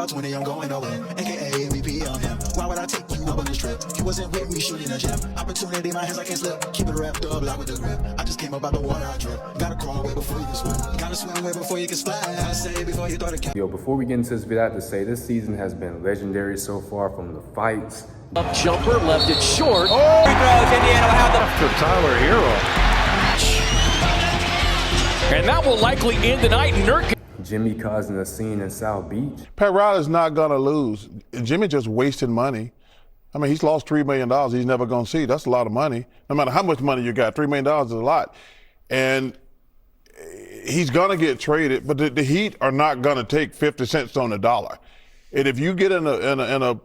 about 20, I'm going over. AKA MVP on him. Why would I take you up on this trip? You wasn't with me shooting a gym. Opportunity, my hands I can't slip. Keep it wrapped up, lock with the grip. I just came up out the water, I drip. Gotta crawl way before you can swim. Gotta swim way before you can splash. Gotta say before you throw the cap. Yo, before we get into this video, I have to say this season has been legendary so far, from the fights. Up jumper, left it short. Oh, he throws. Indiana will have the For Tyler Hero. and that will likely end the night. Nurk. Jimmy causing a scene in South Beach. Pat Riley's not going to lose. Jimmy just wasted money. I mean, he's lost $3 million. He's never going to see. That's a lot of money. No matter how much money you got, $3 million is a lot. And he's going to get traded, but the Heat are not going to take 50 cents on the dollar. And if you get in a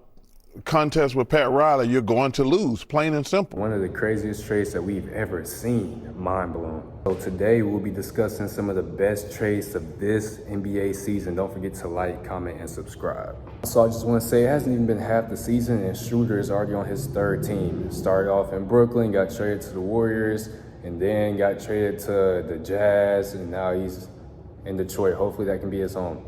contest with Pat Riley, you're going to lose, plain and simple. One of the craziest trades that we've ever seen. Mind blown. So today we'll be discussing some of the best trades of this NBA season. Don't forget to like, comment, and subscribe. So I just want to say it hasn't even been half the season and Schroeder is already on his third team. Started off in Brooklyn, got traded to the Warriors, and then got traded to the Jazz, and now he's in Detroit. Hopefully that can be his home.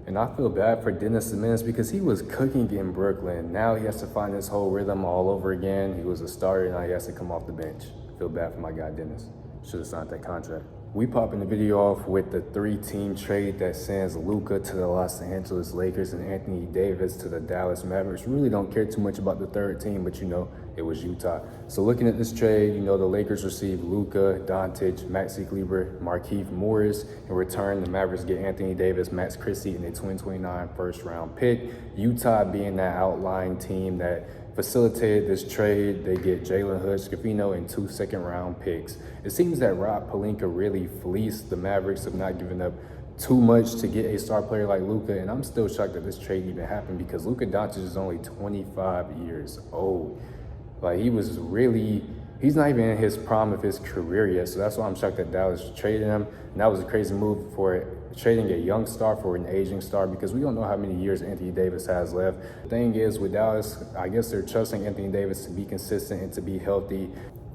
And I feel bad for Dennis Simmons because he was cooking in Brooklyn. Now he has to find his whole rhythm all over again. He was a starter, now he has to come off the bench. I feel bad for my guy Dennis. Should have signed that contract. We popping the video off with the 3-team trade that sends Luka to the Los Angeles Lakers and Anthony Davis to the Dallas Mavericks. Really don't care too much about the third team, but you know, it was Utah. So looking at this trade, you know, the Lakers receive Luka, Doncic, Maxi Kleber, Markieff Morris. In return, the Mavericks get Anthony Davis, Max Christie, and a 2029 first-round pick. Utah being that outlying team that facilitated this trade, they get Jalen Hood-Schifino and 2 second-round picks. It seems that Rob Pelinka really fleeced the Mavericks of not giving up too much to get a star player like Luka, and I'm still shocked that this trade even happened because Luka Doncic is only 25 years old. Like, he's not even in his prime of his career yet, so that's why I'm shocked that Dallas traded him. And that was a crazy move for trading a young star for an aging star because we don't know how many years Anthony Davis has left. The thing is, with Dallas, I guess they're trusting Anthony Davis to be consistent and to be healthy.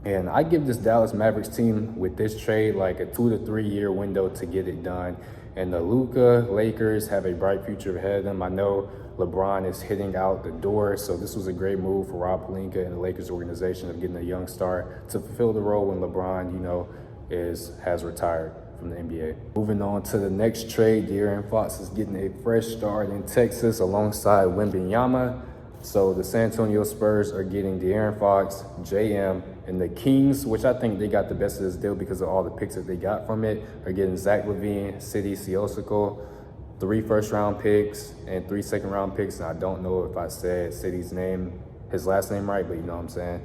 And I give this Dallas Mavericks team with this trade like a 2 to 3 year window to get it done. And the Luka Lakers have a bright future ahead of them. I know LeBron is hitting out the door, so this was a great move for Rob Pelinka and the Lakers organization of getting a young star to fulfill the role when LeBron, you know, has retired from the NBA. Moving on to the next trade, De'Aaron Fox is getting a fresh start in Texas alongside Wembanyama. So the San Antonio Spurs are getting De'Aaron Fox, JM, and the Kings, which I think they got the best of this deal because of all the picks that they got from it, are getting Zach LaVine, Sidi Ciosico, 3 first-round picks and 3 second-round picks. And I don't know if I said Sidi's name, his last name right, but you know what I'm saying.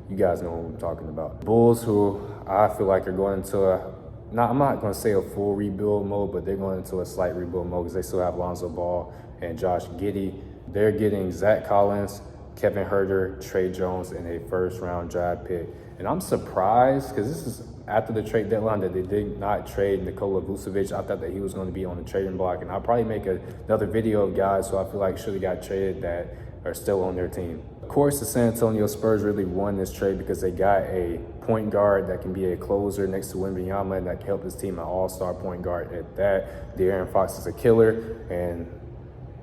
You guys know what I'm talking about. Bulls, who I feel like are going into I'm not going to say a full rebuild mode, but they're going into a slight rebuild mode because they still have Lonzo Ball and Josh Giddey. They're getting Zach Collins, Kevin Huerter, Trey Jones, and a first-round draft pick. And I'm surprised because this is after the trade deadline that they did not trade Nikola Vucevic. I thought that he was going to be on the trading block, and I'll probably make another video of guys who I feel like should have got traded that are still on their team. Of course, the San Antonio Spurs really won this trade because they got a point guard that can be a closer next to Wembanyama and that can help his team, an all-star point guard at that. De'Aaron Fox is a killer, and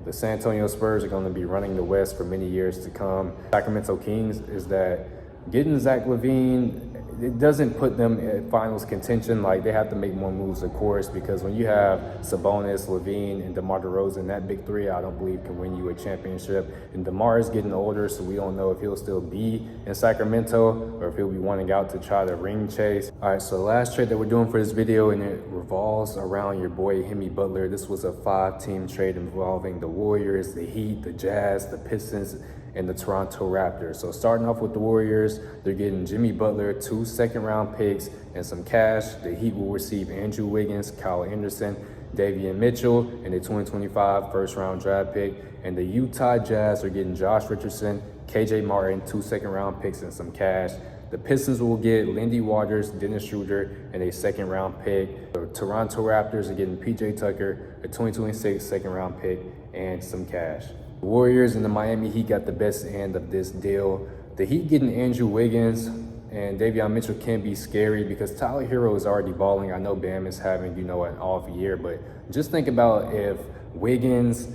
the San Antonio Spurs are going to be running the West for many years to come. Sacramento Kings is that getting Zach LaVine, it doesn't put them in finals contention. Like, they have to make more moves, of course, because when you have Sabonis, LaVine, and DeMar DeRozan, that big three, I don't believe can win you a championship. And DeMar is getting older, so we don't know if he'll still be in Sacramento or if he'll be wanting out to try the ring chase. All right, so the last trade that we're doing for this video, and it revolves around your boy, Jimmy Butler. This was a 5-team trade involving the Warriors, the Heat, the Jazz, the Pistons, and the Toronto Raptors. So starting off with the Warriors, they're getting Jimmy Butler, 2 second-round picks, and some cash. The Heat will receive Andrew Wiggins, Kyle Anderson, Davion Mitchell, and a 2025 first-round draft pick. And the Utah Jazz are getting Josh Richardson, KJ Martin, 2 second-round picks, and some cash. The Pistons will get Lindy Waters, Dennis Schroeder, and a second-round pick. The Toronto Raptors are getting PJ Tucker, a 2026 second-round pick, and some cash. The Warriors and the Miami Heat got the best end of this deal. The Heat getting Andrew Wiggins and Davion Mitchell can be scary because Tyler Hero is already balling. I know Bam is having, you know, an off year, but just think about if Wiggins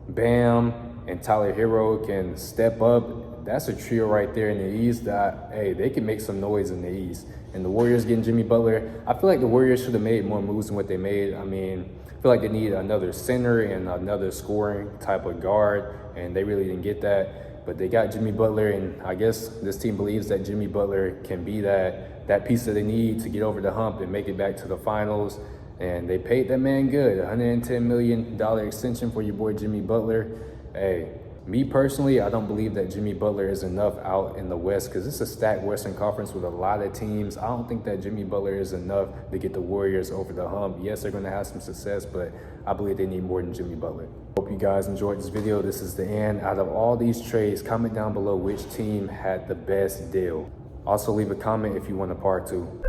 Bam and Tyler Hero can step up, that's a trio right there in the East that, hey, they can make some noise in the East. And the Warriors getting Jimmy Butler, I feel like the Warriors should have made more moves than what they made. I mean, I feel like they need another center and another scoring type of guard, and they really didn't get that. But they got Jimmy Butler, and I guess this team believes that Jimmy Butler can be that piece that they need to get over the hump and make it back to the finals. And they paid that man good, $110 million extension for your boy Jimmy Butler. Hey, me personally, I don't believe that Jimmy Butler is enough out in the West because it's a stacked Western Conference with a lot of teams. I don't think that Jimmy Butler is enough to get the Warriors over the hump. Yes, they're going to have some success, but I believe they need more than Jimmy Butler. Hope you guys enjoyed this video. This is the end. Out of all these trades, comment down below which team had the best deal. Also, leave a comment if you want a part 2.